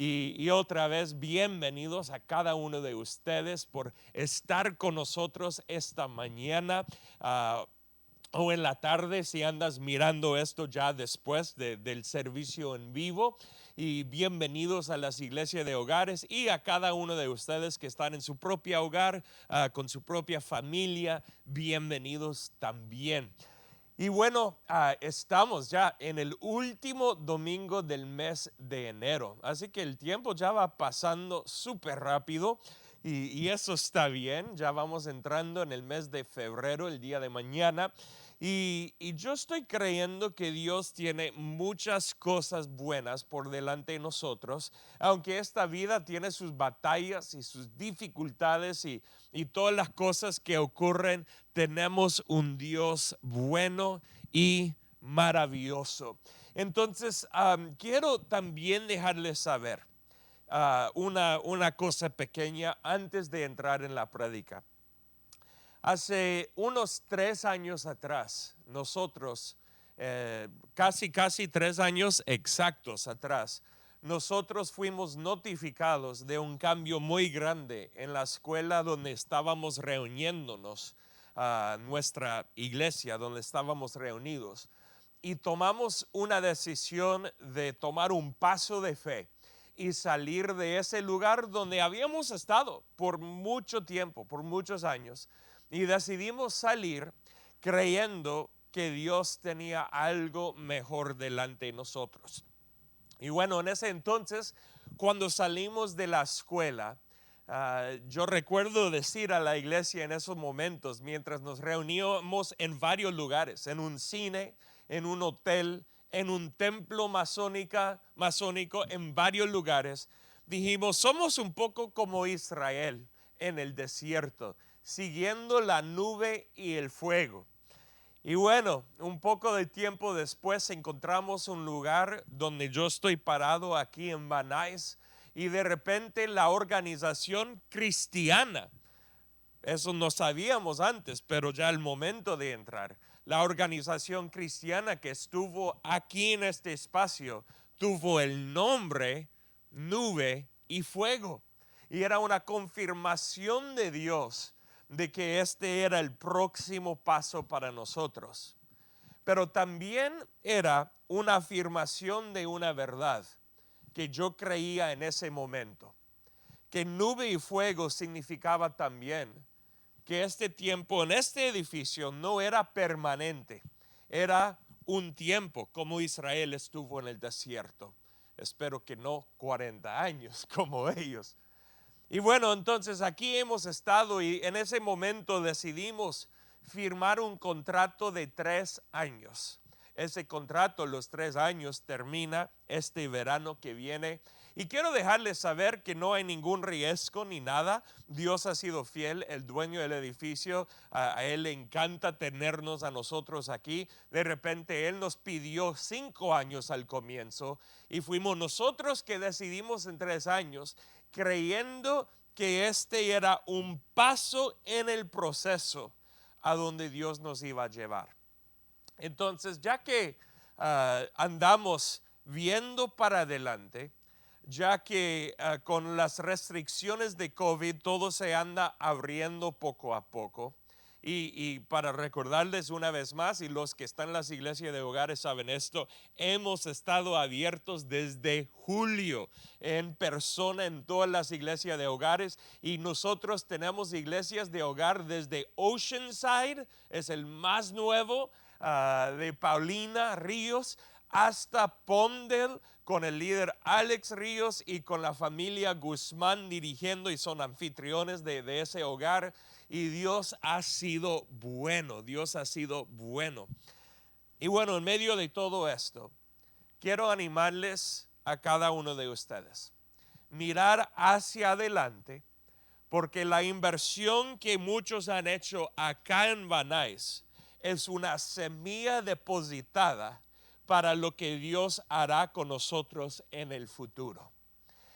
Y otra vez, bienvenidos a cada uno de ustedes por estar con nosotros esta mañana. O en la tarde si andas mirando esto ya después del servicio en vivo. Y bienvenidos a las iglesias de hogares y a cada uno de ustedes que están en su propio hogar, con su propia familia, bienvenidos también. Y bueno, estamos ya en el último domingo del mes de enero, así que el tiempo ya va pasando súper rápido y eso está bien. Ya vamos entrando en el mes de febrero, el día de mañana, y yo estoy creyendo que Dios tiene muchas cosas buenas por delante de nosotros, aunque esta vida tiene sus batallas y sus dificultades y todas las cosas que ocurren. Tenemos un Dios bueno y maravilloso. Entonces, quiero también dejarles saber una cosa pequeña antes de entrar en la prédica. Hace unos 3 años atrás, nosotros, casi 3 años exactos atrás, nosotros fuimos notificados de un cambio muy grande en la escuela donde estábamos reuniéndonos, nuestra iglesia donde estábamos reunidos. Y tomamos una decisión de tomar un paso de fe y salir de ese lugar donde habíamos estado por mucho tiempo, por muchos años. Y decidimos salir creyendo que Dios tenía algo mejor delante de nosotros. Y bueno, en ese entonces, cuando salimos de la escuela, yo recuerdo decir a la iglesia en esos momentos, mientras nos reuníamos en varios lugares, en un cine, en un hotel, en un templo masónico, en varios lugares, dijimos, somos un poco como Israel en el desierto, siguiendo la nube y el fuego. Y bueno, un poco de tiempo después encontramos un lugar donde yo estoy parado aquí en Van Nuys, y de repente la organización cristiana, eso no sabíamos antes, pero ya al momento de entrar, la organización cristiana que estuvo aquí en este espacio tuvo el nombre Nube y Fuego. Y era una confirmación de Dios de que este era el próximo paso para nosotros. Pero también era una afirmación de una verdad que yo creía en ese momento. Que nube y fuego significaba también que este tiempo en este edificio no era permanente, era un tiempo como Israel estuvo en el desierto. Espero que no 40 años como ellos. Y bueno, entonces aquí hemos estado y en ese momento decidimos firmar un contrato de 3 años. Ese contrato, los 3 años, termina este verano que viene. Y quiero dejarles saber que no hay ningún riesgo ni nada. Dios ha sido fiel, el dueño del edificio, a Él le encanta tenernos a nosotros aquí. De repente Él nos pidió 5 años al comienzo y fuimos nosotros que decidimos en 3 años, creyendo que este era un paso en el proceso a donde Dios nos iba a llevar. Entonces, ya que andamos viendo para adelante, ya que con las restricciones de COVID todo se anda abriendo poco a poco. Y para recordarles una vez más, y los que están en las iglesias de hogares saben esto, hemos estado abiertos desde julio en persona en todas las iglesias de hogares, y nosotros tenemos iglesias de hogar desde Oceanside, es el más nuevo, de Paulina Ríos, hasta Pondel, con el líder Alex Ríos y con la familia Guzmán dirigiendo, y son anfitriones de ese hogar. Y Dios ha sido bueno, Dios ha sido bueno. Y bueno, en medio de todo esto, quiero animarles a cada uno de ustedes, mirar hacia adelante, porque la inversión que muchos han hecho acá en Van Nuys es una semilla depositada para lo que Dios hará con nosotros en el futuro.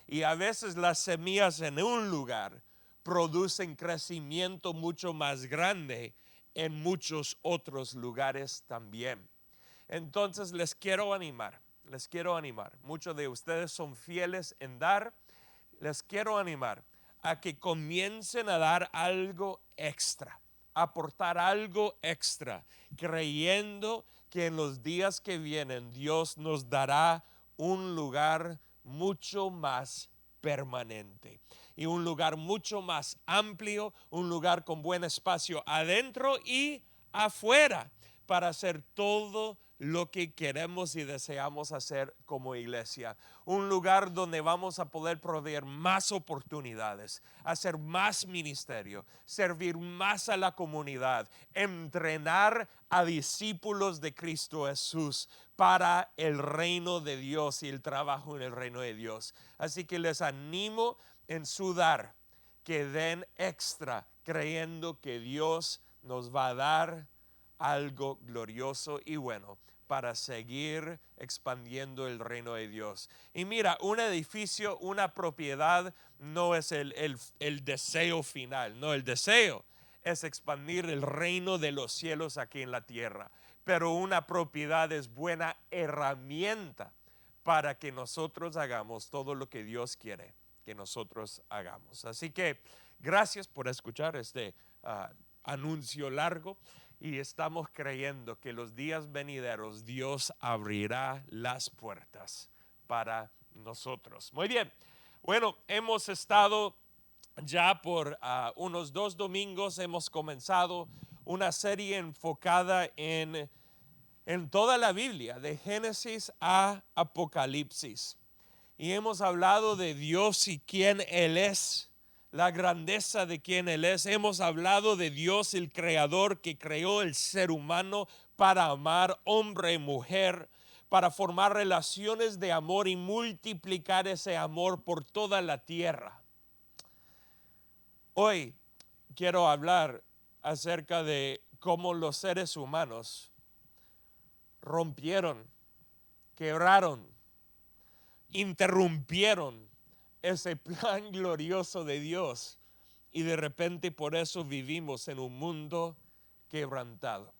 Y a veces las semillas en un lugar producen crecimiento mucho más grande en muchos otros lugares también. Entonces les quiero animar les quiero animar. Muchos de ustedes son fieles en dar. Les quiero animar a que comiencen a dar algo extra, aportar algo extra, creyendo que en los días que vienen Dios nos dará un lugar mucho más permanente y un lugar mucho más amplio, un lugar con buen espacio adentro y afuera para hacer todo lo que queremos y deseamos hacer como iglesia. Un lugar donde vamos a poder proveer más oportunidades, hacer más ministerio, servir más a la comunidad, entrenar a discípulos de Cristo Jesús para el reino de Dios y el trabajo en el reino de Dios. Así que les animo en su dar, que den extra creyendo que Dios nos va a dar algo glorioso y bueno para seguir expandiendo el reino de Dios. Y mira, un edificio, una propiedad no es el deseo final, no, el deseo es expandir el reino de los cielos aquí en la tierra, pero una propiedad es buena herramienta para que nosotros hagamos todo lo que Dios quiere que nosotros hagamos. Así que gracias por escuchar este anuncio largo. Y estamos creyendo que los días venideros Dios abrirá las puertas para nosotros. Muy bien, bueno, hemos estado ya por unos 2 domingos, hemos comenzado una serie enfocada en toda la Biblia, de Génesis a Apocalipsis. Y hemos hablado de Dios y quién Él es, la grandeza de quien Él es. Hemos hablado de Dios, el creador que creó el ser humano para amar hombre y mujer, para formar relaciones de amor y multiplicar ese amor por toda la tierra. Hoy quiero hablar acerca de cómo los seres humanos rompieron, quebraron, interrumpieron ese plan glorioso de Dios y de repente por eso vivimos en un mundo quebrantado.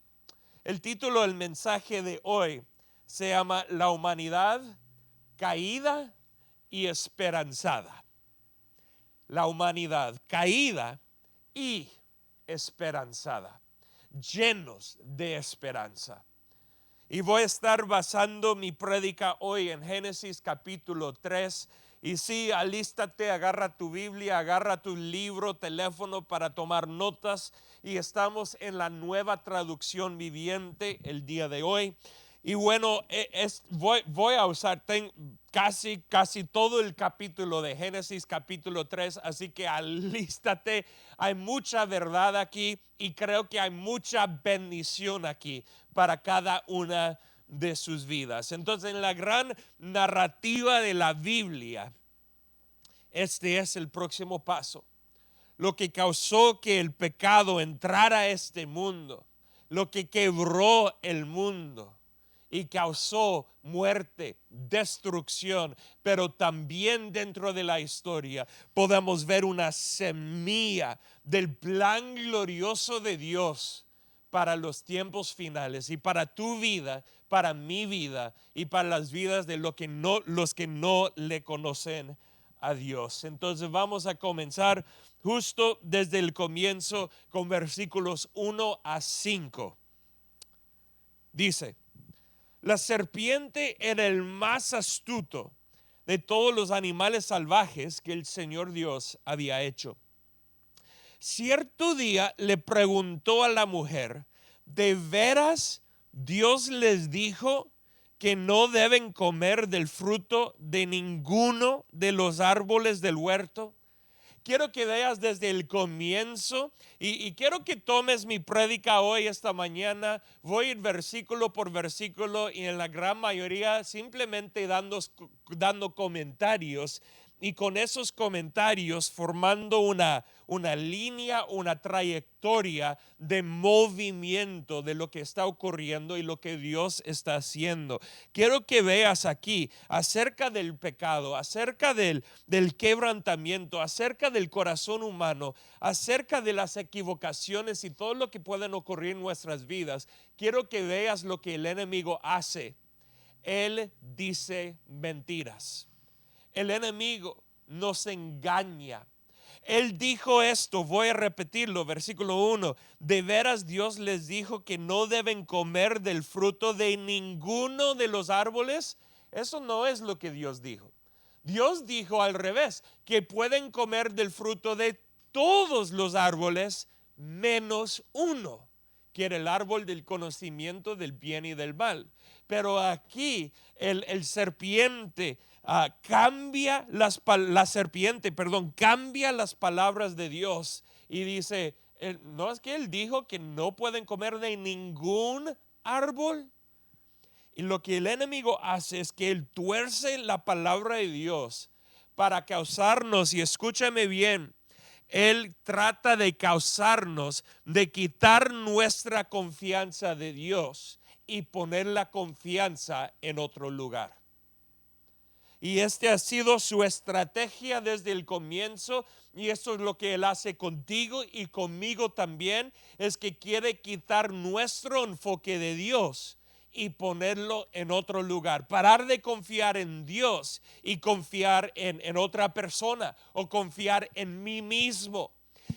El título del mensaje de hoy se llama La humanidad caída y esperanzada. La humanidad caída y esperanzada, llenos de esperanza. Y voy a estar basando mi prédica hoy en Génesis capítulo 3. Y sí, alístate, agarra tu Biblia, agarra tu libro, teléfono para tomar notas. Y estamos en la Nueva Traducción Viviente el día de hoy. Y bueno, voy a usar casi todo el capítulo de Génesis capítulo 3, así que alístate. Hay mucha verdad aquí y creo que hay mucha bendición aquí para cada una de sus vidas. Entonces, en la gran narrativa de la Biblia, este es el próximo paso. Lo que causó que el pecado entrara a este mundo, lo que quebró el mundo y causó muerte, destrucción, pero también dentro de la historia podemos ver una semilla del plan glorioso de Dios para los tiempos finales y para tu vida, para mi vida y para las vidas de los que no le conocen a Dios. Entonces vamos a comenzar justo desde el comienzo con versículos 1 a 5. Dice: la serpiente era el más astuto de todos los animales salvajes que el Señor Dios había hecho. Cierto día le preguntó a la mujer: ¿de veras Dios les dijo que no deben comer del fruto de ninguno de los árboles del huerto? Quiero que veas desde el comienzo y quiero que tomes mi prédica hoy, esta mañana. Voy a ir versículo por versículo y en la gran mayoría simplemente dando comentarios, y con esos comentarios formando una línea, una trayectoria de movimiento de lo que está ocurriendo y lo que Dios está haciendo. Quiero que veas aquí acerca del pecado, acerca del quebrantamiento, acerca del corazón humano, acerca de las equivocaciones y todo lo que pueden ocurrir en nuestras vidas. Quiero que veas lo que el enemigo hace. él dice mentiras. El enemigo nos engaña. Él dijo esto, voy a repetirlo, versículo 1. De veras Dios les dijo que no deben comer del fruto de ninguno de los árboles. Eso no es lo que Dios dijo. Dios dijo al revés, que pueden comer del fruto de todos los árboles menos uno, que era el árbol del conocimiento del bien y del mal. Pero aquí el serpiente cambia la serpiente, cambia las palabras de Dios y dice, no es que él dijo que no pueden comer de ningún árbol. Y lo que el enemigo hace es que él tuerce la palabra de Dios para causarnos, y escúchame bien, él trata de causarnos, de quitar nuestra confianza de Dios y poner la confianza en otro lugar. Y este ha sido su estrategia desde el comienzo, y esto es lo que él hace contigo y conmigo también, es que quiere quitar nuestro enfoque de Dios y ponerlo en otro lugar. Parar de confiar en Dios y confiar en otra persona o confiar en mí mismo.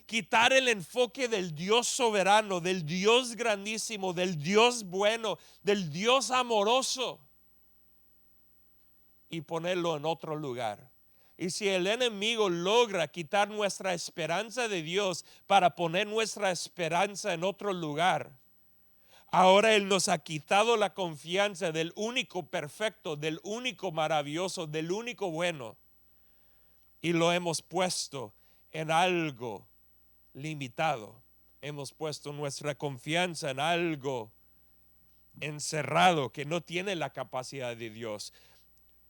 Quitar el enfoque del Dios soberano, del Dios grandísimo, del Dios bueno, del Dios amoroso, y ponerlo en otro lugar. Y si el enemigo logra quitar nuestra esperanza de Dios para poner nuestra esperanza en otro lugar, ahora él nos ha quitado la confianza del único perfecto, del único maravilloso, del único bueno, y lo hemos puesto en algo limitado. Hemos puesto nuestra confianza en algo encerrado que no tiene la capacidad de Dios,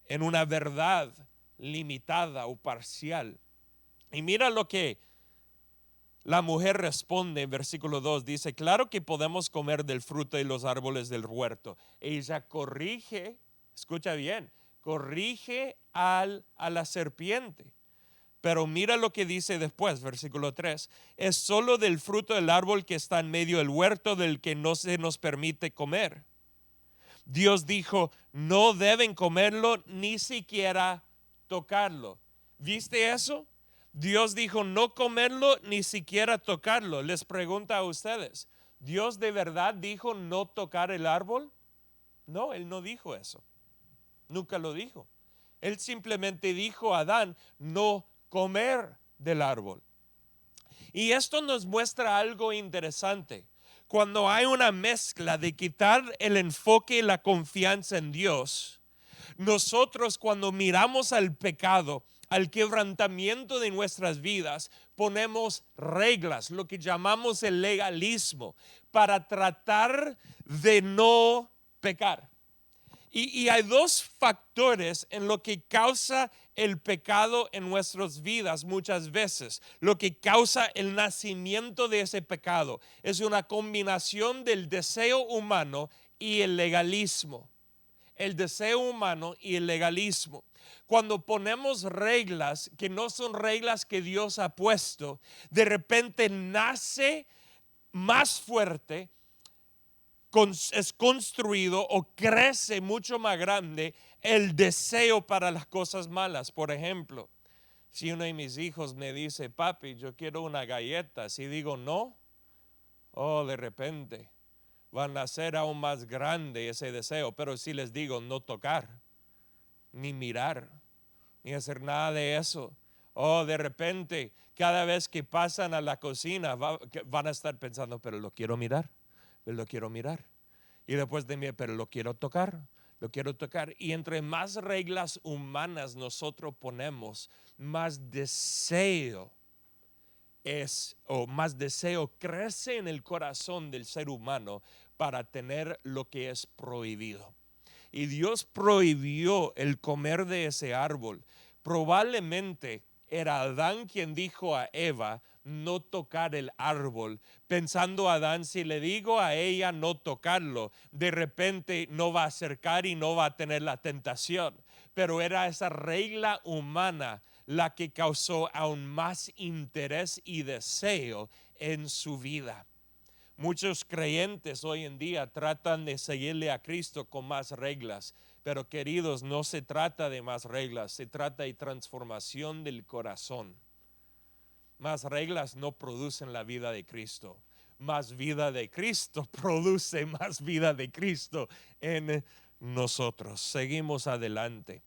en una verdad limitada o parcial. Y mira lo que la mujer responde en versículo 2. Dice, claro que podemos comer del fruto de los árboles del huerto. Ella corrige, escucha bien, corrige a la serpiente. Pero mira lo que dice después, versículo 3. Es solo del fruto del árbol que está en medio del huerto del que no se nos permite comer. Dios dijo, no deben comerlo ni siquiera tocarlo. ¿Viste eso? Dios dijo no comerlo ni siquiera tocarlo. Les pregunto a ustedes, ¿Dios de verdad dijo no tocar el árbol? No, Él no dijo eso. Nunca lo dijo. Él simplemente dijo a Adán no comer del árbol. Y esto nos muestra algo interesante. Cuando hay una mezcla de quitar el enfoque y la confianza en Dios, nosotros cuando miramos al pecado, al quebrantamiento de nuestras vidas, ponemos reglas, lo que llamamos el legalismo, para tratar de no pecar. Y hay dos factores en lo que causa el pecado en nuestras vidas muchas veces. Lo que causa el nacimiento de ese pecado es una combinación del deseo humano y el legalismo. El deseo humano y el legalismo. Cuando ponemos reglas que no son reglas que Dios ha puesto, de repente nace más fuerte, es construido o crece mucho más grande el deseo para las cosas malas. Por ejemplo, si uno de mis hijos me dice, papi, yo quiero una galleta, si digo no, de repente van a ser aún más grande ese deseo. Pero si les digo no tocar, ni mirar, ni hacer nada de eso, de repente cada vez que pasan a la cocina van a estar pensando, pero lo quiero mirar. Lo quiero mirar. Y después de mí, pero lo quiero tocar. Lo quiero tocar. Y entre más reglas humanas nosotros ponemos, más deseo más deseo crece en el corazón del ser humano para tener lo que es prohibido. Y Dios prohibió el comer de ese árbol. Probablemente era Adán quien dijo a Eva no tocar el árbol, pensando Adán, si le digo a ella no tocarlo, de repente no va a acercar y no va a tener la tentación. Pero era esa regla humana la que causó aún más interés y deseo en su vida. Muchos creyentes hoy en día tratan de seguirle a Cristo con más reglas, Pero queridos, no se trata de más reglas, se trata de transformación del corazón. Más reglas no producen la vida de Cristo. Más vida de Cristo produce más vida de Cristo en nosotros. Seguimos adelante.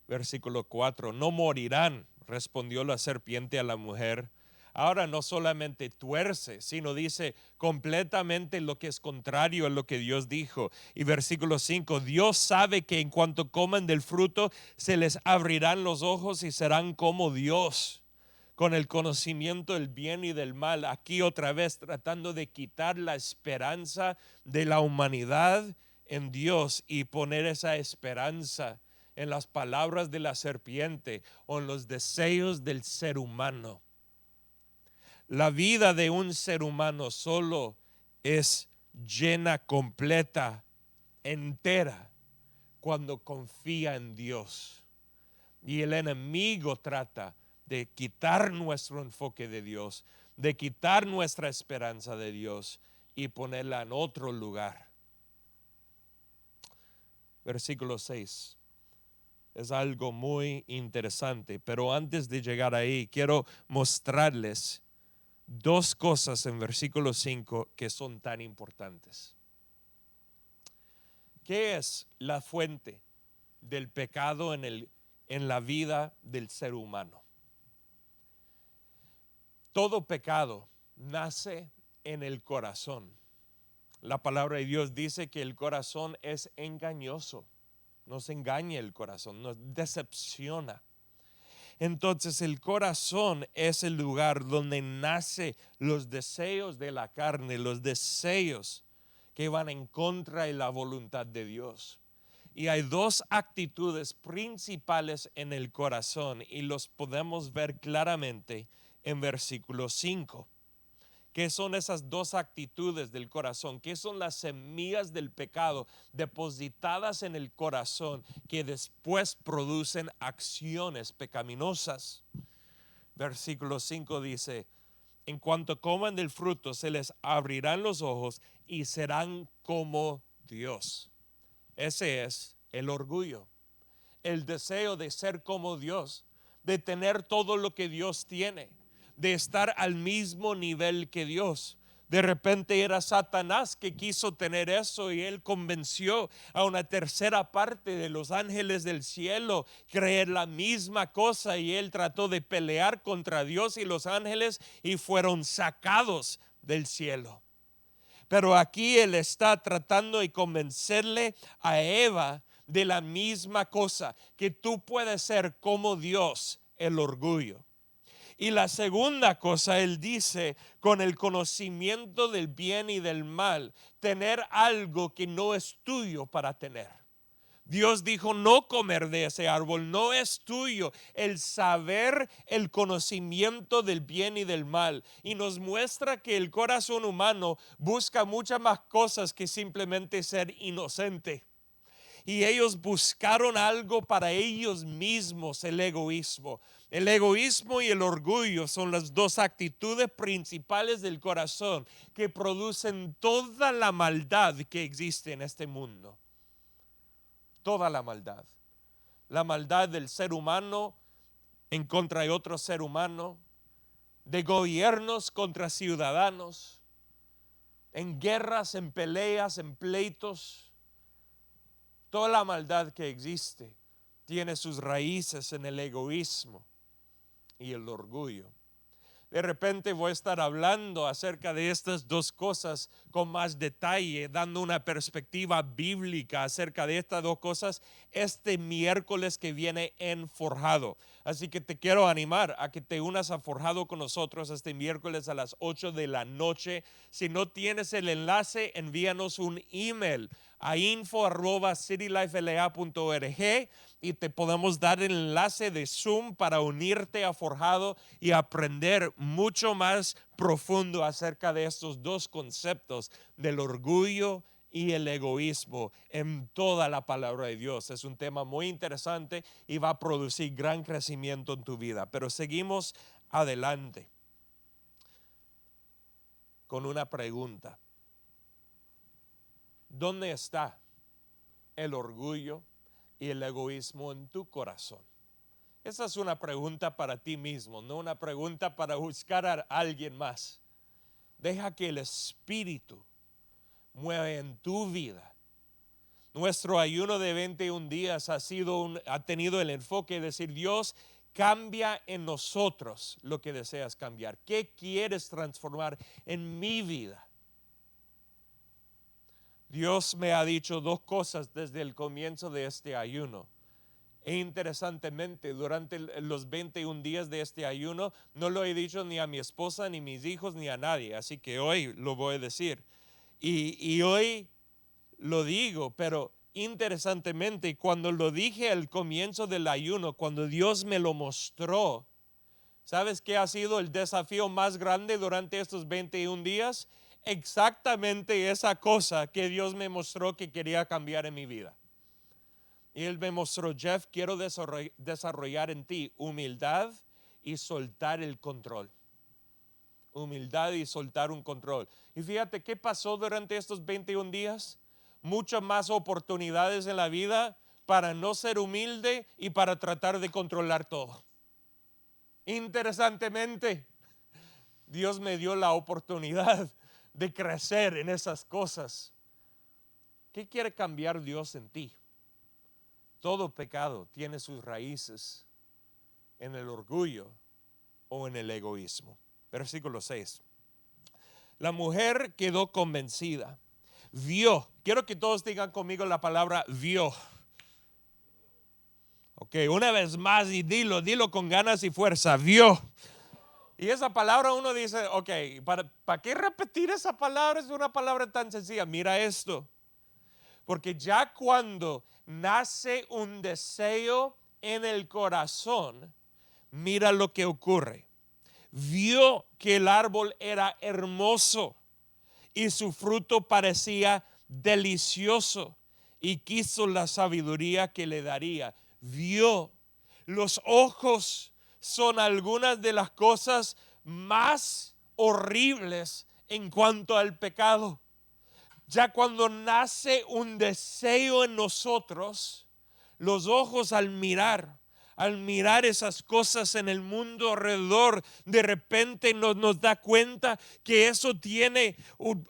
Versículo 4. No morirán, respondió la serpiente a la mujer. Ahora no solamente tuerce, sino dice completamente lo que es contrario a lo que Dios dijo. Y versículo 5, Dios sabe que en cuanto coman del fruto, se les abrirán los ojos y serán como Dios, con el conocimiento del bien y del mal. Aquí otra vez tratando de quitar la esperanza de la humanidad en Dios y poner esa esperanza en las palabras de la serpiente o en los deseos del ser humano. La vida de un ser humano solo es llena, completa, entera, cuando confía en Dios. Y el enemigo trata de quitar nuestro enfoque de Dios, de quitar nuestra esperanza de Dios y ponerla en otro lugar. Versículo 6. Es algo muy interesante, pero antes de llegar ahí, quiero mostrarles dos cosas en versículo 5 que son tan importantes. ¿Qué es la fuente del pecado en la vida del ser humano? Todo pecado nace en el corazón. La palabra de Dios dice que el corazón es engañoso. Nos engaña el corazón, nos decepciona. Entonces el corazón es el lugar donde nace los deseos de la carne, los deseos que van en contra de la voluntad de Dios. Y hay dos actitudes principales en el corazón y los podemos ver claramente en versículo 5. ¿Qué son esas dos actitudes del corazón? ¿Qué son las semillas del pecado depositadas en el corazón que después producen acciones pecaminosas? Versículo 5 dice, en cuanto coman del fruto se les abrirán los ojos y serán como Dios. Ese es el orgullo, el deseo de ser como Dios, de tener todo lo que Dios tiene, de estar al mismo nivel que Dios. De repente era Satanás que quiso tener eso y él convenció a una tercera parte de los ángeles del cielo creer la misma cosa y él trató de pelear contra Dios y los ángeles y fueron sacados del cielo. Pero aquí él está tratando de convencerle a Eva de la misma cosa, que tú puedes ser como Dios, el orgullo. Y la segunda cosa, él dice, con el conocimiento del bien y del mal, tener algo que no es tuyo para tener. Dios dijo no comer de ese árbol, no es tuyo el saber, el conocimiento del bien y del mal. Y nos muestra que el corazón humano busca muchas más cosas que simplemente ser inocente. Y ellos buscaron algo para ellos mismos, el egoísmo. El egoísmo y el orgullo son las dos actitudes principales del corazón que producen toda la maldad que existe en este mundo. Toda la maldad. La maldad del ser humano en contra de otro ser humano, de gobiernos contra ciudadanos, en guerras, en peleas, en pleitos. Toda la maldad que existe tiene sus raíces en el egoísmo y el orgullo. De repente voy a estar hablando acerca de estas dos cosas con más detalle, dando una perspectiva bíblica acerca de estas dos cosas este miércoles que viene en Forjado. Así que te quiero animar a que te unas a Forjado con nosotros este miércoles a las 8 de la noche. Si no tienes el enlace, envíanos un email a info@citylifela.org y te podemos dar el enlace de Zoom para unirte a Forjado y aprender mucho más profundo acerca de estos dos conceptos del orgullo y el egoísmo en toda la palabra de Dios. Es un tema muy interesante y va a producir gran crecimiento en tu vida. Pero seguimos adelante con una pregunta. ¿Dónde está el orgullo y el egoísmo en tu corazón? Esa es una pregunta para ti mismo, no una pregunta para buscar a alguien más. Deja que el Espíritu mueva en tu vida. Nuestro ayuno de 21 días ha tenido el enfoque de decir: Dios, cambia en nosotros lo que deseas cambiar. ¿Qué quieres transformar en mi vida? Dios me ha dicho dos cosas desde el comienzo de este ayuno. E interesantemente, durante los 21 días de este ayuno, no lo he dicho ni a mi esposa, ni a mis hijos, ni a nadie. Así que hoy lo voy a decir. Y hoy lo digo, pero interesantemente, cuando lo dije al comienzo del ayuno, cuando Dios me lo mostró, ¿sabes qué ha sido el desafío más grande durante estos 21 días? Exactamente esa cosa que Dios me mostró que quería cambiar en mi vida. Y Él me mostró: Jeff, quiero desarrollar en ti humildad y soltar el control. Humildad y soltar un control. Y fíjate qué pasó durante estos 21 días. Muchas más oportunidades en la vida para no ser humilde y para tratar de controlar todo. Interesantemente, Dios me dio la oportunidad de crecer en esas cosas. ¿Qué quiere cambiar Dios en ti? Todo pecado tiene sus raíces en el orgullo o en el egoísmo. Versículo 6. La mujer quedó convencida. Vio. Quiero que todos digan conmigo la palabra vio. Ok, una vez más, y dilo con ganas y fuerza. Vio. Y esa palabra uno dice: ok, ¿para qué repetir esa palabra? Es una palabra tan sencilla. Mira esto. Porque ya cuando nace un deseo en el corazón, mira lo que ocurre. Vio que el árbol era hermoso y su fruto parecía delicioso, y quiso la sabiduría que le daría. Vio. Los ojos son algunas de las cosas más horribles en cuanto al pecado. Ya cuando nace un deseo en nosotros, los ojos al mirar esas cosas en el mundo alrededor, de repente nos da cuenta que eso tiene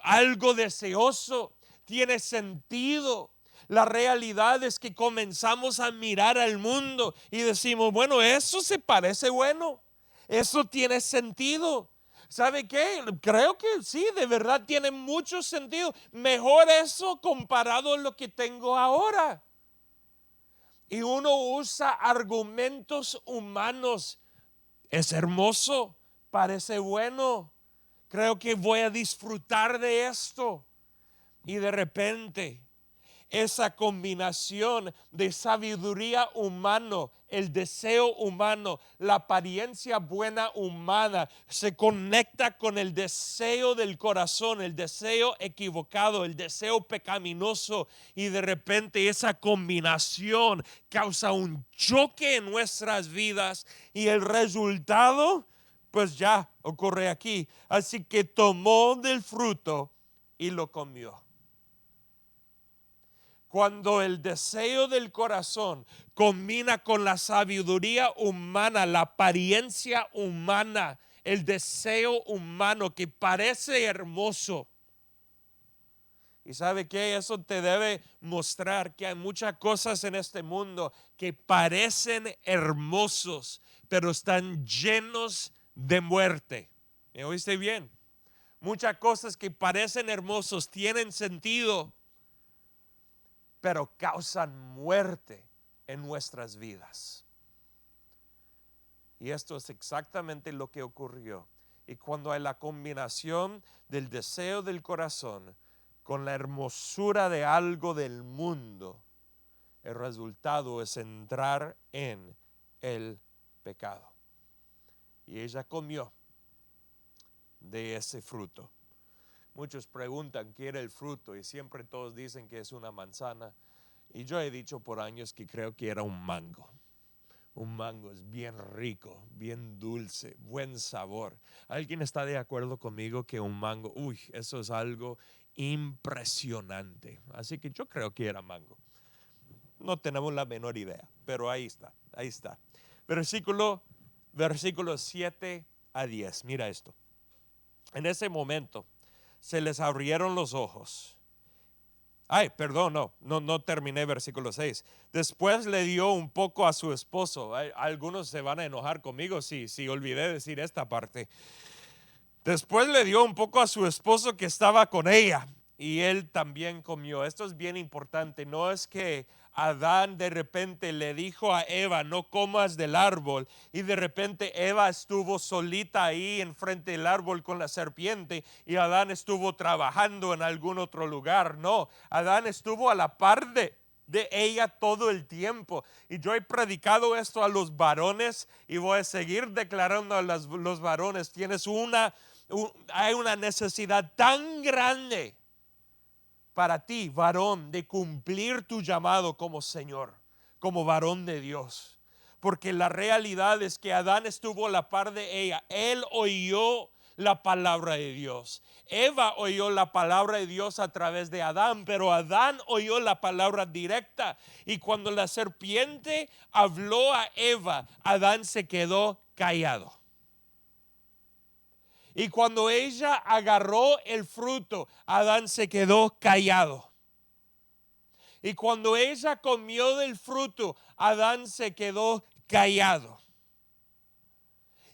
algo deseoso, tiene sentido. La realidad es que comenzamos a mirar al mundo y decimos: bueno, eso se parece bueno, eso tiene sentido. ¿Sabe qué? Creo que sí, de verdad tiene mucho sentido. Mejor eso comparado a lo que tengo ahora. Y uno usa argumentos humanos. Es hermoso, parece bueno. Creo que voy a disfrutar de esto. Y de repente, esa combinación de sabiduría humano, el deseo humano, la apariencia buena humana, se conecta con el deseo del corazón, el deseo equivocado, el deseo pecaminoso, y de repente esa combinación causa un choque en nuestras vidas, y el resultado pues ya ocurre aquí. Así que tomó del fruto y lo comió. Cuando el deseo del corazón combina con la sabiduría humana, la apariencia humana, el deseo humano que parece hermoso. Y sabe que eso te debe mostrar que hay muchas cosas en este mundo que parecen hermosos, pero están llenos de muerte. ¿Me oíste bien? Muchas cosas que parecen hermosos tienen sentido, pero causan muerte en nuestras vidas. Y esto es exactamente lo que ocurrió. Y cuando hay la combinación del deseo del corazón con la hermosura de algo del mundo, el resultado es entrar en el pecado. Y ella comió de ese fruto. Muchos preguntan qué era el fruto y siempre todos dicen que es una manzana. Y yo he dicho por años que creo que era un mango. Un mango es bien rico, bien dulce, buen sabor. ¿Alguien está de acuerdo conmigo que un mango, eso es algo impresionante? Así que yo creo que era mango. No tenemos la menor idea, pero ahí está, ahí está. Versículo 7 a 10, mira esto. En ese momento se les abrieron los ojos. Ay, perdón, no terminé versículo 6. Después le dio un poco a su esposo. Algunos se van a enojar conmigo si olvidé decir esta parte. Después le dio un poco a su esposo que estaba con ella y él también comió. Esto es bien importante. No es que Adán de repente le dijo a Eva, no comas del árbol, y de repente Eva estuvo solita ahí enfrente del árbol con la serpiente y Adán estuvo trabajando en algún otro lugar. No, Adán estuvo a la par de ella todo el tiempo. Y yo he predicado esto a los varones y voy a seguir declarando a los varones. Hay una necesidad tan grande para ti, varón, de cumplir tu llamado como Señor, como varón de Dios. Porque la realidad es que Adán estuvo a la par de ella. Él oyó la palabra de Dios. Eva oyó la palabra de Dios a través de Adán, pero Adán oyó la palabra directa. Y cuando la serpiente habló a Eva, Adán se quedó callado. Y cuando ella agarró el fruto, Adán se quedó callado. Y cuando ella comió del fruto, Adán se quedó callado.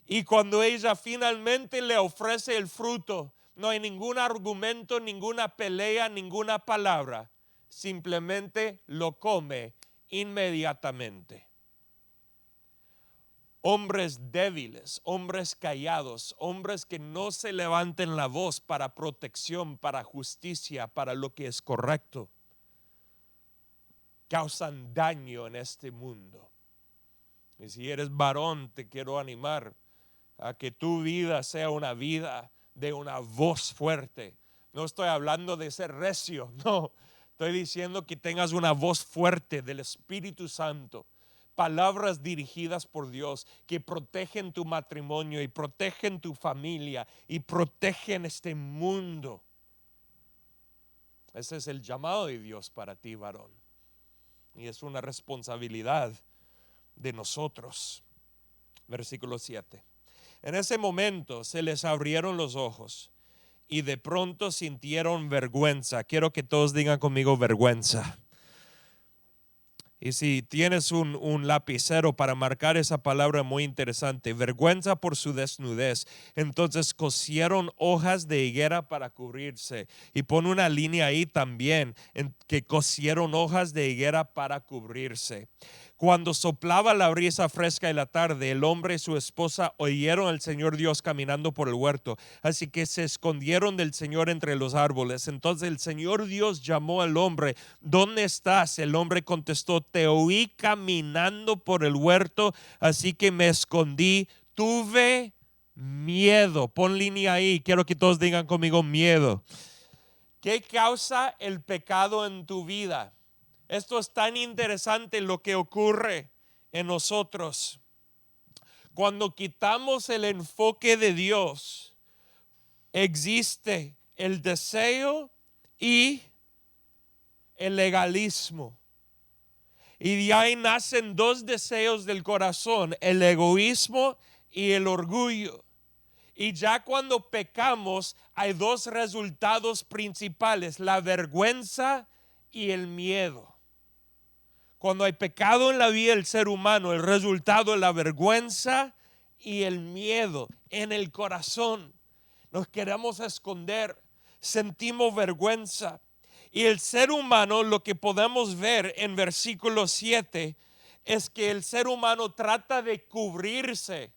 Y cuando ella finalmente le ofrece el fruto, no hay ningún argumento, ninguna pelea, ninguna palabra. Simplemente lo come inmediatamente. Hombres débiles, hombres callados, hombres que no se levanten la voz para protección, para justicia, para lo que es correcto, causan daño en este mundo. Y si eres varón, te quiero animar a que tu vida sea una vida de una voz fuerte. No estoy hablando de ser recio, no. Estoy diciendo que tengas una voz fuerte del Espíritu Santo. Palabras dirigidas por Dios que protegen tu matrimonio y protegen tu familia y protegen este mundo. Ese es el llamado de Dios para ti, varón. Y es una responsabilidad de nosotros. Versículo 7. En ese momento se les abrieron los ojos y de pronto sintieron vergüenza. Quiero que todos digan conmigo vergüenza. Y si tienes un lapicero para marcar esa palabra, muy interesante, vergüenza por su desnudez. Entonces cosieron hojas de higuera para cubrirse. Y pon una línea ahí también, en que cosieron hojas de higuera para cubrirse. Cuando soplaba la brisa fresca de la tarde, el hombre y su esposa oyeron al Señor Dios caminando por el huerto. Así que se escondieron del Señor entre los árboles. Entonces el Señor Dios llamó al hombre: ¿dónde estás? El hombre contestó: te oí caminando por el huerto, así que me escondí. Tuve miedo. Pon línea ahí. Quiero que todos digan conmigo: miedo. ¿Qué causa el pecado en tu vida? Esto es tan interesante lo que ocurre en nosotros. Cuando quitamos el enfoque de Dios, existe el deseo y el legalismo. Y de ahí nacen dos deseos del corazón: el egoísmo y el orgullo. Y ya cuando pecamos hay dos resultados principales: la vergüenza y el miedo. Cuando hay pecado en la vida del ser humano, el resultado es la vergüenza y el miedo en el corazón. Nos queremos esconder, sentimos vergüenza. Y el ser humano, lo que podemos ver en versículo 7, es que el ser humano trata de cubrirse.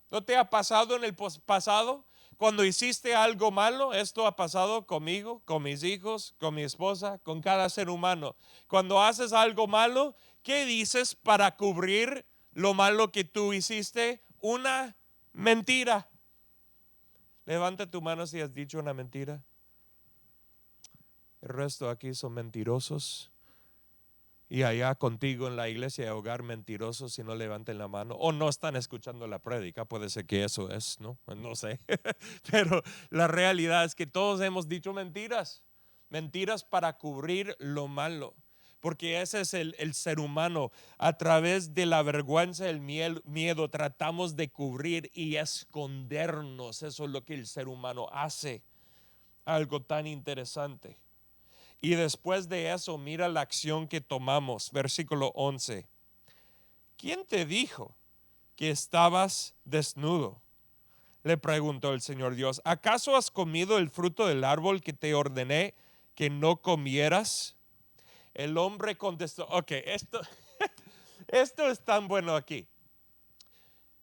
¿No te ha pasado en el pasado? Cuando hiciste algo malo, esto ha pasado conmigo, con mis hijos, con mi esposa, con cada ser humano. Cuando haces algo malo, ¿qué dices para cubrir lo malo que tú hiciste? Una mentira. Levanta tu mano si has dicho una mentira. El resto aquí son mentirosos. Y allá contigo en la iglesia de hogar mentirosos, si no levanten la mano o no están escuchando la prédica. Puede ser que eso es, no sé. Pero la realidad es que todos hemos dicho mentiras para cubrir lo malo. porque ese es el ser humano. A través de la vergüenza, el miedo, tratamos de cubrir y escondernos. Eso es lo que el ser humano hace. Algo tan interesante. Y después de eso, mira la acción que tomamos. Versículo 11. ¿Quién te dijo que estabas desnudo? Le preguntó el Señor Dios. ¿Acaso has comido el fruto del árbol que te ordené que no comieras? El hombre contestó, ok, esto es tan bueno aquí.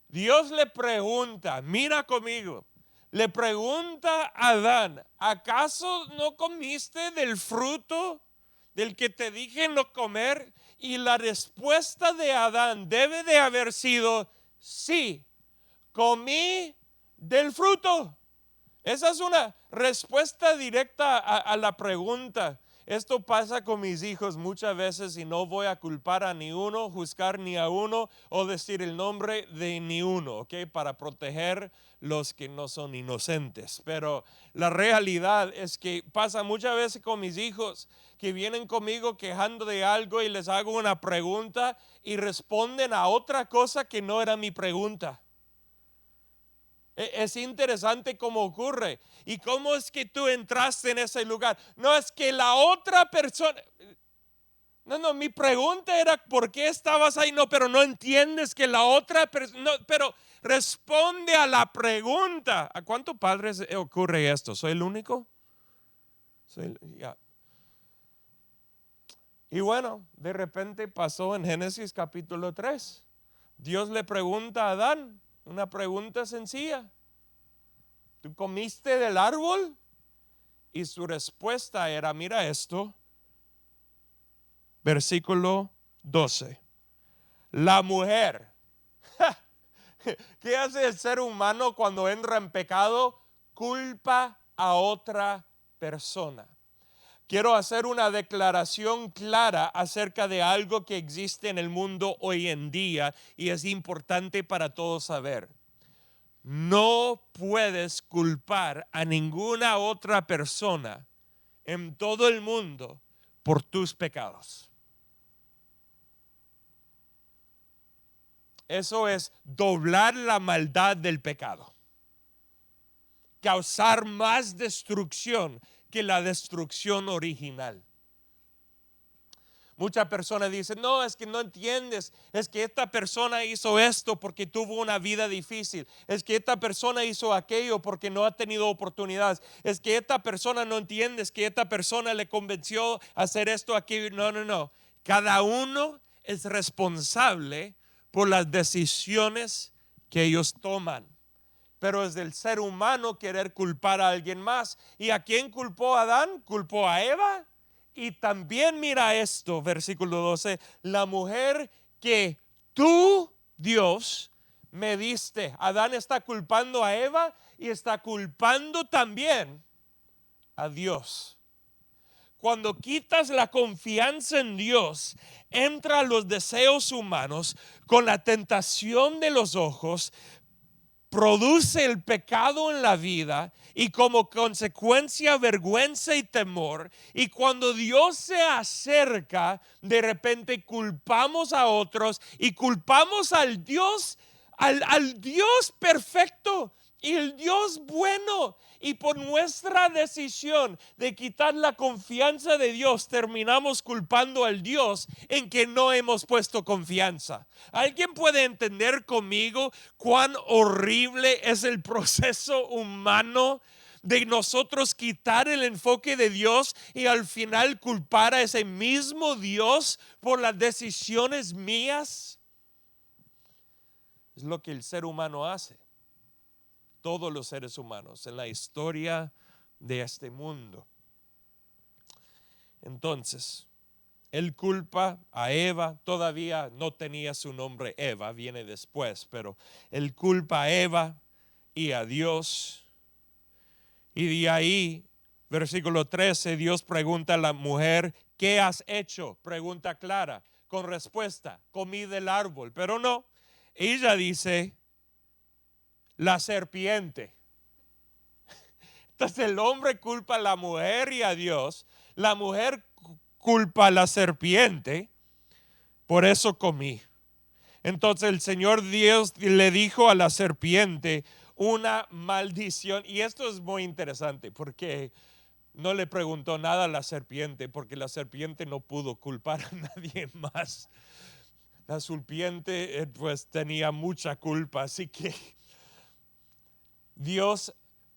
Dios le pregunta, mira conmigo, le pregunta a Adán, ¿acaso no comiste del fruto del que te dije no comer? Y la respuesta de Adán debe de haber sido, sí, comí del fruto. Esa es una respuesta directa a la pregunta. Esto pasa con mis hijos muchas veces y no voy a culpar a ni uno, juzgar ni a uno o decir el nombre de ni uno, ¿ok? Para proteger los que no son inocentes. Pero la realidad es que pasa muchas veces con mis hijos que vienen conmigo quejando de algo y les hago una pregunta y responden a otra cosa que no era mi pregunta. Es interesante cómo ocurre. ¿Y cómo es que tú entraste en ese lugar? No es que la otra persona... No, mi pregunta era ¿por qué estabas ahí? No, pero no entiendes que la otra persona... No, pero responde a la pregunta. ¿A cuántos padres ocurre esto? ¿Soy el único? Ya. Y bueno, de repente pasó en Génesis capítulo 3. Dios le pregunta a Adán una pregunta sencilla. ¿Tú comiste del árbol? Y su respuesta era, mira esto, versículo 12. La mujer. ¿Qué hace el ser humano cuando entra en pecado? Culpa a otra persona. Quiero hacer una declaración clara acerca de algo que existe en el mundo hoy en día y es importante para todos saber. No puedes culpar a ninguna otra persona en todo el mundo por tus pecados. Eso es doblar la maldad del pecado. Causar más destrucción que la destrucción original. Muchas personas dicen, no, es que no entiendes, es que esta persona hizo esto porque tuvo una vida difícil, es que esta persona hizo aquello porque no ha tenido oportunidades, es que esta persona no entiende, es que esta persona le convenció a hacer esto, aquello. No. Cada uno es responsable por las decisiones que ellos toman. Pero es del ser humano querer culpar a alguien más. ¿Y a quién culpó Adán? ¿Culpó a Eva? Y también mira esto, versículo 12, la mujer que tú, Dios, me diste. Adán está culpando a Eva y está culpando también a Dios. Cuando quitas la confianza en Dios, entran los deseos humanos con la tentación de los ojos, produce el pecado en la vida y como consecuencia vergüenza y temor. Y cuando Dios se acerca, de repente culpamos a otros y culpamos al Dios, al Dios perfecto y el Dios bueno. Y por nuestra decisión de quitar la confianza de Dios, terminamos culpando al Dios en que no hemos puesto confianza. ¿Alguien puede entender conmigo cuán horrible es el proceso humano de nosotros quitar el enfoque de Dios y al final culpar a ese mismo Dios por las decisiones mías? Es lo que el ser humano hace. Todos los seres humanos en la historia de este mundo. Entonces, él culpa a Eva, todavía no tenía su nombre Eva, viene después, pero él culpa a Eva y a Dios. Y de ahí, versículo 13, Dios pregunta a la mujer, ¿qué has hecho? Pregunta clara, con respuesta, comí del árbol, pero no, ella dice, la serpiente. Entonces el hombre culpa a la mujer y a Dios. La mujer culpa a la serpiente, por eso comí. Entonces el Señor Dios le dijo a la serpiente una maldición. Y esto es muy interesante porque no le preguntó nada a la serpiente, porque la serpiente no pudo culpar a nadie más. La serpiente pues tenía mucha culpa, así que Dios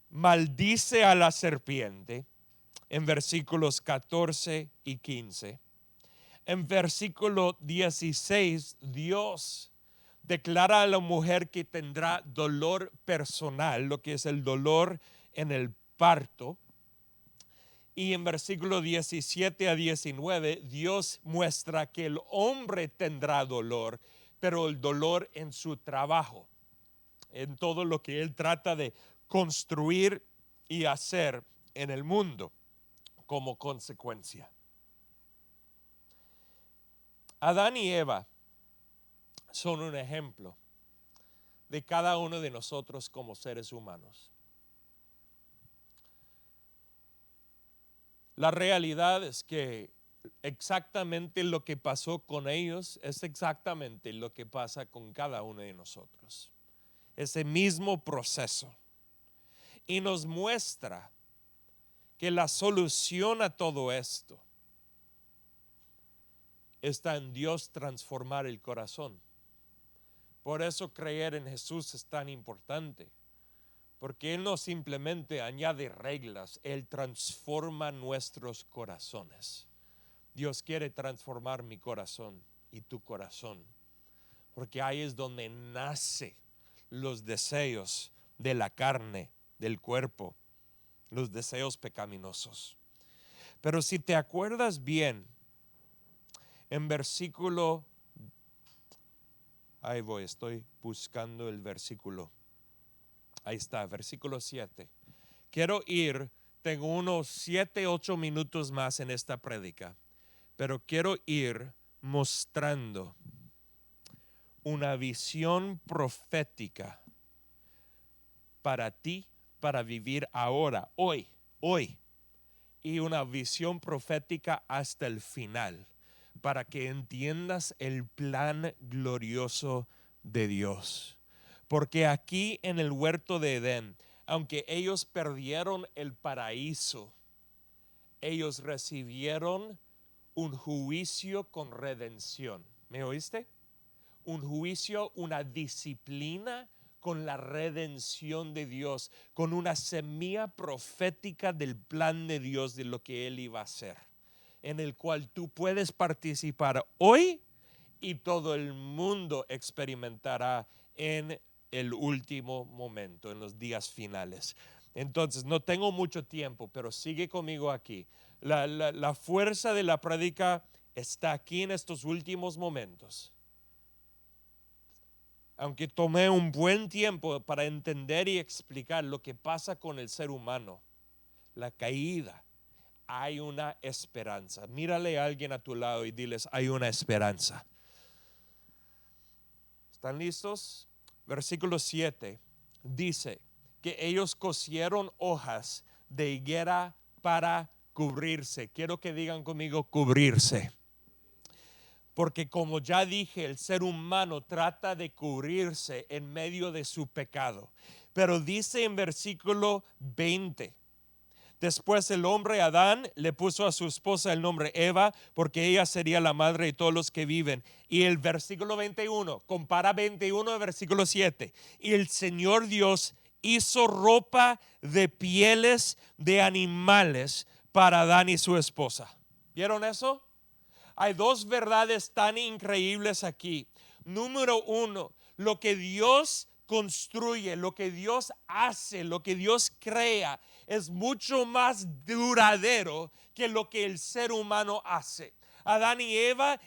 maldice a la serpiente en versículos 14 y 15. En versículo 16, Dios declara a la mujer que tendrá dolor personal, lo que es el dolor en el parto. Y en versículo 17 a 19, Dios muestra que el hombre tendrá dolor, pero el dolor en su trabajo, en todo lo que él trata de construir y hacer en el mundo como consecuencia. Adán y Eva son un ejemplo de cada uno de nosotros como seres humanos. La realidad es que exactamente lo que pasó con ellos es exactamente lo que pasa con cada uno de nosotros. Ese mismo proceso. Y nos muestra que la solución a todo esto está en Dios transformar el corazón. Por eso creer en Jesús es tan importante. Porque Él no simplemente añade reglas, Él transforma nuestros corazones. Dios quiere transformar mi corazón y tu corazón. Porque ahí es donde nacen los deseos de la carne, del cuerpo, los deseos pecaminosos. Pero si te acuerdas bien, en versículo, estoy buscando el versículo. Ahí está, versículo 7. Tengo unos 7, 8 minutos más en esta prédica, pero quiero ir mostrando una visión profética para ti, para vivir ahora, hoy, y una visión profética hasta el final, para que entiendas el plan glorioso de Dios. Porque aquí en el huerto de Edén, aunque ellos perdieron el paraíso, ellos recibieron un juicio con redención. ¿Me oíste? Un juicio, una disciplina con la redención de Dios, con una semilla profética del plan de Dios de lo que Él iba a hacer, en el cual tú puedes participar hoy y todo el mundo experimentará en el último momento, en los días finales. Entonces, no tengo mucho tiempo, pero sigue conmigo aquí. La fuerza de la prédica está aquí en estos últimos momentos. Aunque tomé un buen tiempo para entender y explicar lo que pasa con el ser humano, la caída, hay una esperanza. Mírale a alguien a tu lado y diles, hay una esperanza. ¿Están listos? Versículo 7 dice que ellos cosieron hojas de higuera para cubrirse. Quiero que digan conmigo cubrirse. Porque como ya dije, el ser humano trata de cubrirse en medio de su pecado. Pero dice en versículo 20, después el hombre Adán le puso a su esposa el nombre Eva, porque ella sería la madre de todos los que viven. Y el versículo 21, compara 21 al versículo 7. Y el Señor Dios hizo ropa de pieles de animales para Adán y su esposa. ¿Vieron eso? Hay dos verdades tan increíbles aquí. Número uno, lo que Dios construye, lo que Dios hace, lo que Dios crea es mucho más duradero que lo que el ser humano hace. Adán y Eva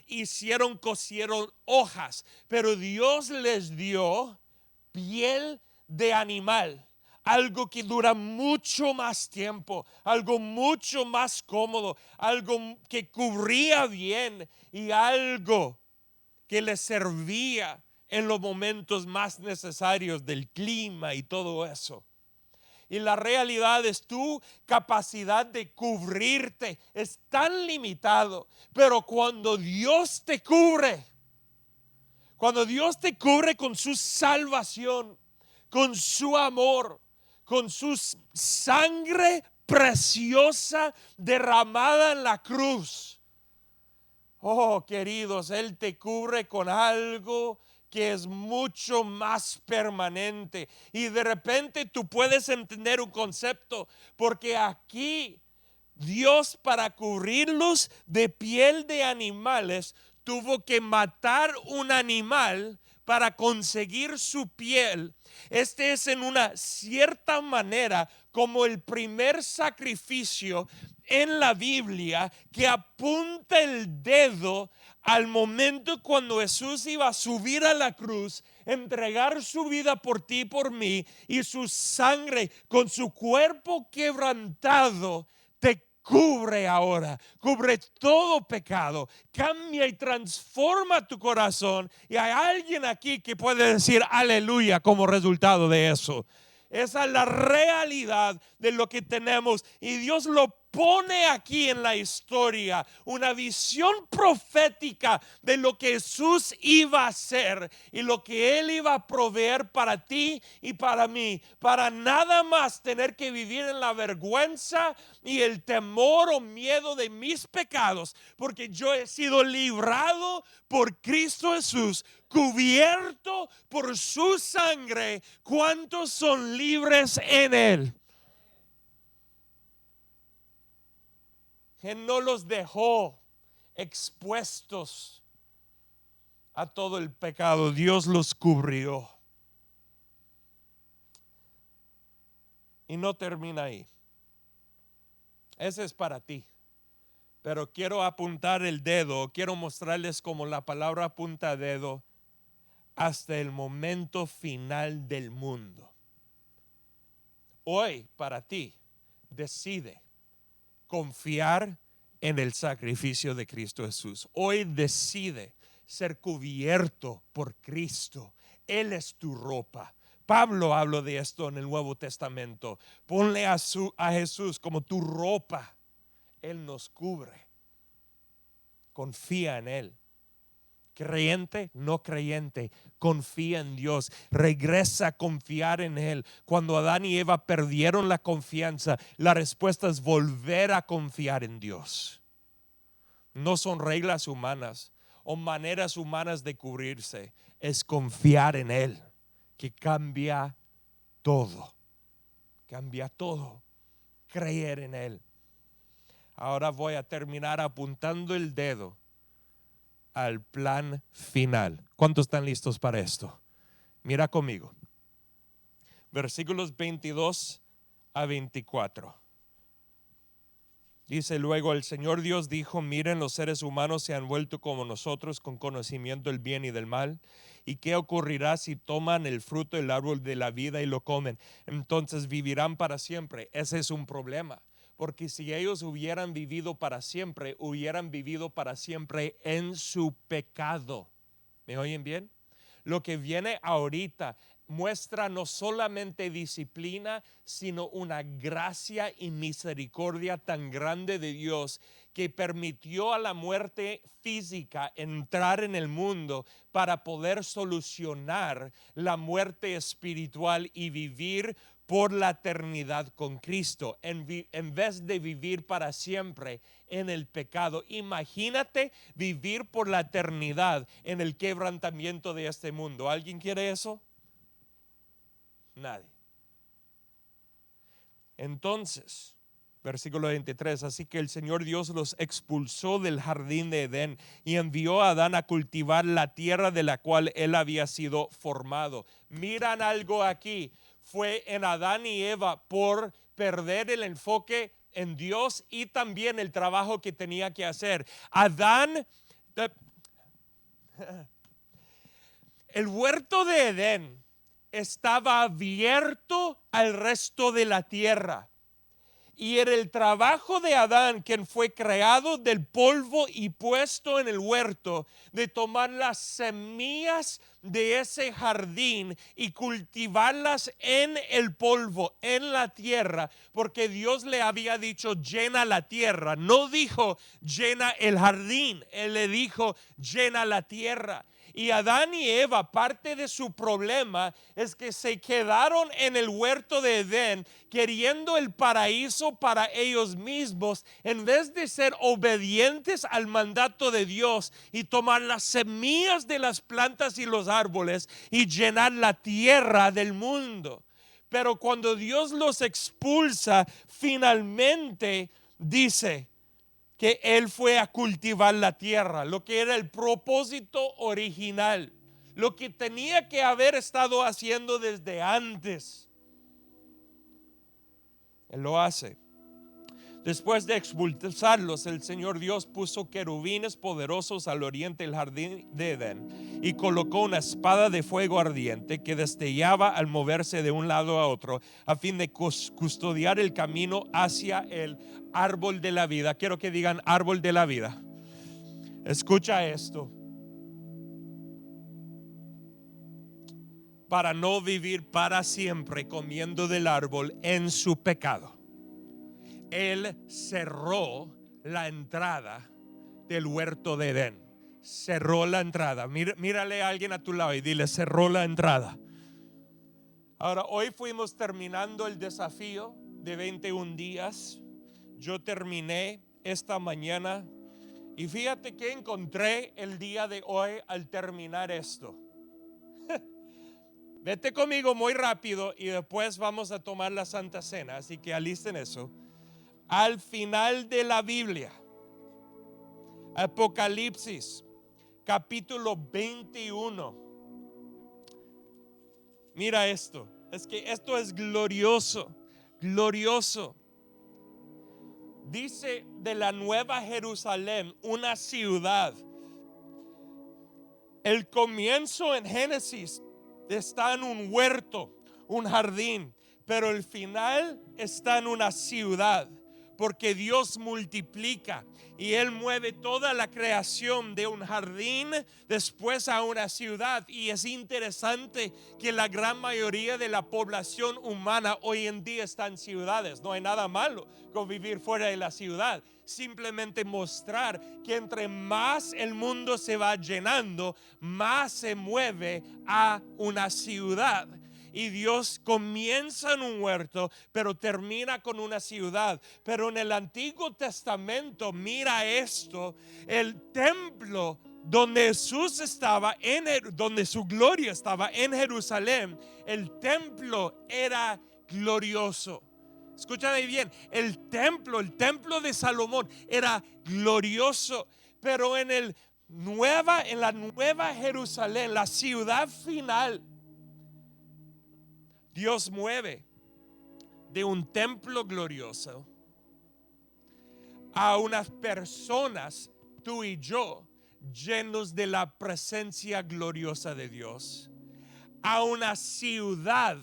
cosieron hojas, pero Dios les dio piel de animal. Algo que dura mucho más tiempo, algo mucho más cómodo, algo que cubría bien y algo que les servía en los momentos más necesarios del clima y todo eso. Y la realidad es tu capacidad de cubrirte es tan limitado. Pero cuando Dios te cubre con su salvación, con su amor, con su sangre preciosa derramada en la cruz. Oh, queridos, Él te cubre con algo que es mucho más permanente. Y de repente tú puedes entender un concepto, porque aquí Dios, para cubrirlos de piel de animales, tuvo que matar un animal para conseguir su piel. Este es en una cierta manera como el primer sacrificio en la Biblia que apunta el dedo al momento cuando Jesús iba a subir a la cruz, entregar su vida por ti y por mí, y su sangre con su cuerpo quebrantado te cubre ahora, cubre todo pecado, cambia y transforma tu corazón. Y hay alguien aquí que puede decir aleluya como resultado de eso. Esa es la realidad de lo que tenemos, y Dios lo pone aquí en la historia, una visión profética de lo que Jesús iba a hacer y lo que Él iba a proveer para ti y para mí, para nada más tener que vivir en la vergüenza y el temor o miedo de mis pecados, porque yo he sido librado por Cristo Jesús, cubierto por su sangre. ¿Cuántos son libres en Él? Él no los dejó expuestos a todo el pecado. Dios los cubrió. Y no termina ahí. Ese es para ti. Pero quiero apuntar el dedo, quiero mostrarles cómo la palabra apunta dedo hasta el momento final del mundo. Hoy, para ti, decide confiar en el sacrificio de Cristo Jesús. Hoy decide ser cubierto por Cristo. Él es tu ropa. Pablo habló de esto en el Nuevo Testamento. Ponle a Jesús como tu ropa. Él nos cubre. Confía en Él. Creyente, no creyente, confía en Dios, regresa a confiar en Él. Cuando Adán y Eva perdieron la confianza, la respuesta es volver a confiar en Dios. No son reglas humanas o maneras humanas de cubrirse, es confiar en Él, que cambia todo, creer en Él. Ahora voy a terminar apuntando el dedo al plan final. ¿Cuántos están listos para esto? Mira conmigo. Versículos 22 a 24. Dice luego: el Señor Dios dijo: miren, los seres humanos se han vuelto como nosotros, con conocimiento del bien y del mal. ¿Y qué ocurrirá si toman el fruto del árbol de la vida y lo comen? Entonces vivirán para siempre. Ese es un problema. Porque si ellos hubieran vivido para siempre en su pecado. ¿Me oyen bien? Lo que viene ahorita muestra no solamente disciplina, sino una gracia y misericordia tan grande de Dios, que permitió a la muerte física entrar en el mundo para poder solucionar la muerte espiritual y vivir por la eternidad con Cristo, en vez de vivir para siempre en el pecado. Imagínate vivir por la eternidad en el quebrantamiento de este mundo. ¿Alguien quiere eso? Nadie. Entonces, versículo 23, así que el Señor Dios los expulsó del jardín de Edén y envió a Adán a cultivar la tierra de la cual él había sido formado. Miran algo aquí. Fue en Adán y Eva por perder el enfoque en Dios y también el trabajo que tenía que hacer. Adán, el huerto de Edén estaba abierto al resto de la tierra. Y era el trabajo de Adán, quien fue creado del polvo y puesto en el huerto, de tomar las semillas de ese jardín y cultivarlas en el polvo, en la tierra, porque Dios le había dicho llena la tierra. No dijo llena el jardín, Él le dijo llena la tierra. Y Adán y Eva, parte de su problema es que se quedaron en el huerto de Edén queriendo el paraíso para ellos mismos, en vez de ser obedientes al mandato de Dios y tomar las semillas de las plantas y los árboles y llenar la tierra del mundo. Pero cuando Dios los expulsa, finalmente dice que Él fue a cultivar la tierra, lo que era el propósito original, lo que tenía que haber estado haciendo desde antes. Él lo hace. Después de expulsarlos, el Señor Dios puso querubines poderosos al oriente del jardín de Edén y colocó una espada de fuego ardiente que destellaba al moverse de un lado a otro a fin de custodiar el camino hacia el árbol de la vida. Quiero que digan árbol de la vida. Escucha esto. Para no vivir para siempre comiendo del árbol en su pecado, Él cerró la entrada del huerto de Edén. Cerró la entrada. Mírale a alguien a tu lado y dile: cerró la entrada. Ahora, hoy fuimos terminando el desafío de 21 días. Yo terminé esta mañana y fíjate que encontré el día de hoy al terminar esto. Vete conmigo muy rápido y después vamos a tomar la Santa Cena, así que alisten eso. Al final de la Biblia, Apocalipsis capítulo 21. Mira esto, es que esto es glorioso, glorioso. Dice de la Nueva Jerusalén, una ciudad. El comienzo en Génesis está en un huerto, un jardín, pero el final está en una ciudad. Porque Dios multiplica y Él mueve toda la creación de un jardín después a una ciudad. Y es interesante que la gran mayoría de la población humana hoy en día está en ciudades. No hay nada malo con vivir fuera de la ciudad. Simplemente mostrar que entre más el mundo se va llenando, más se mueve a una ciudad. Y Dios comienza en un huerto, pero termina con una ciudad. Pero en el Antiguo Testamento, mira esto, el templo donde Jesús estaba, donde su gloria estaba en Jerusalén, el templo era glorioso. Escúchame bien, el templo de Salomón era glorioso, pero en la nueva Jerusalén, la ciudad final, Dios mueve de un templo glorioso a unas personas, tú y yo, llenos de la presencia gloriosa de Dios, a una ciudad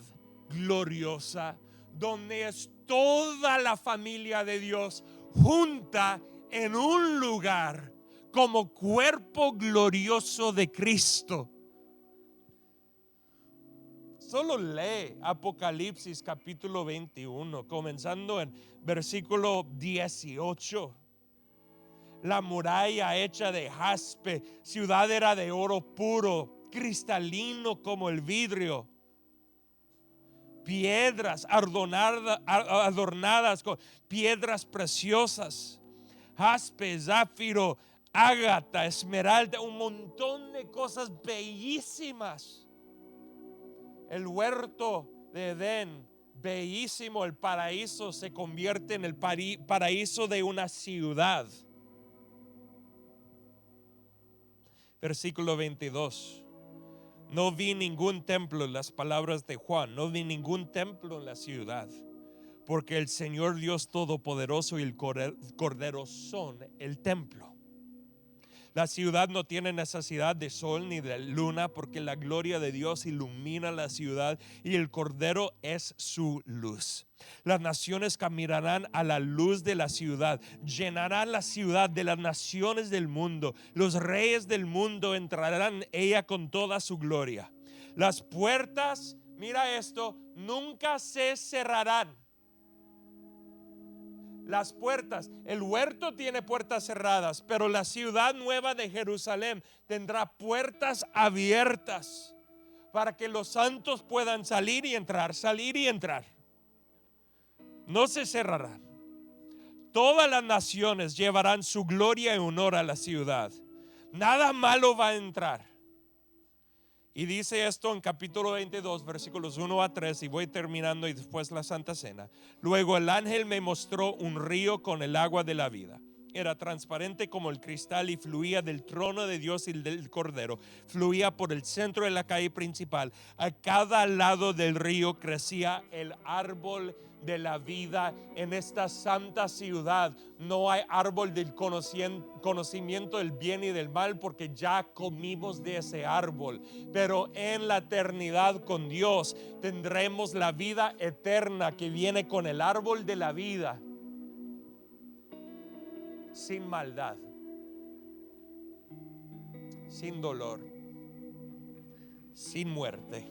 gloriosa donde es toda la familia de Dios junta en un lugar como cuerpo glorioso de Cristo. Solo lee Apocalipsis capítulo 21, comenzando en versículo 18. La muralla hecha de jaspe, ciudad era de oro puro, cristalino como el vidrio. Piedras adornadas con piedras preciosas, jaspe, zafiro, ágata, esmeralda, un montón de cosas bellísimas. El huerto de Edén, bellísimo, el paraíso se convierte en el paraíso de una ciudad. Versículo 22. No vi ningún templo, las palabras de Juan, no vi ningún templo en la ciudad, porque el Señor Dios Todopoderoso y el Cordero son el templo. La ciudad no tiene necesidad de sol ni de luna, porque la gloria de Dios ilumina la ciudad y el Cordero es su luz. Las naciones caminarán a la luz de la ciudad, llenarán la ciudad de las naciones del mundo. Los reyes del mundo entrarán en ella con toda su gloria. Las puertas, mira esto, nunca se cerrarán. Las puertas, el huerto tiene puertas cerradas, pero la ciudad nueva de Jerusalén tendrá puertas abiertas para que los santos puedan salir y entrar, salir y entrar. No se cerrarán. Todas las naciones llevarán su gloria y honor a la ciudad. Nada malo va a entrar. Y dice esto en capítulo 22, versículos 1 a 3, y voy terminando y después la Santa Cena. Luego el ángel me mostró un río con el agua de la vida. Era transparente como el cristal y fluía del trono de Dios y del Cordero. Fluía por el centro de la calle principal. A cada lado del río crecía el árbol de la vida. En esta santa ciudad no hay árbol del conocimiento del bien y del mal, porque ya comimos de ese árbol. Pero en la eternidad con Dios tendremos la vida eterna que viene con el árbol de la vida, sin maldad, sin dolor, sin muerte,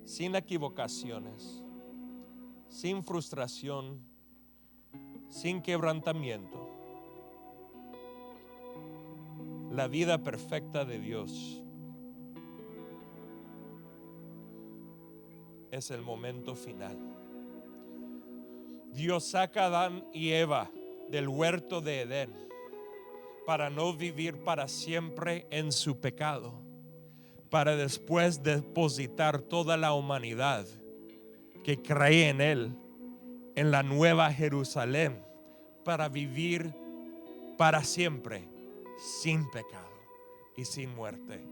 sin equivocaciones, sin frustración, sin quebrantamiento. La vida perfecta de Dios es el momento final. Dios saca a Adán y Eva del huerto de Edén para no vivir para siempre en su pecado, para después depositar toda la humanidad que cree en Él en la nueva Jerusalén, para vivir para siempre sin pecado y sin muerte.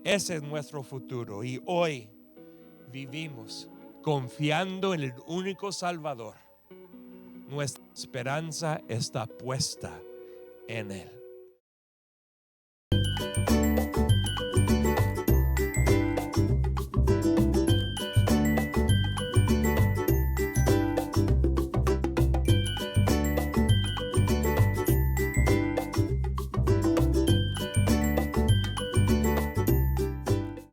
Ese es nuestro futuro, y hoy vivimos confiando en el único Salvador. Nuestra esperanza está puesta en Él.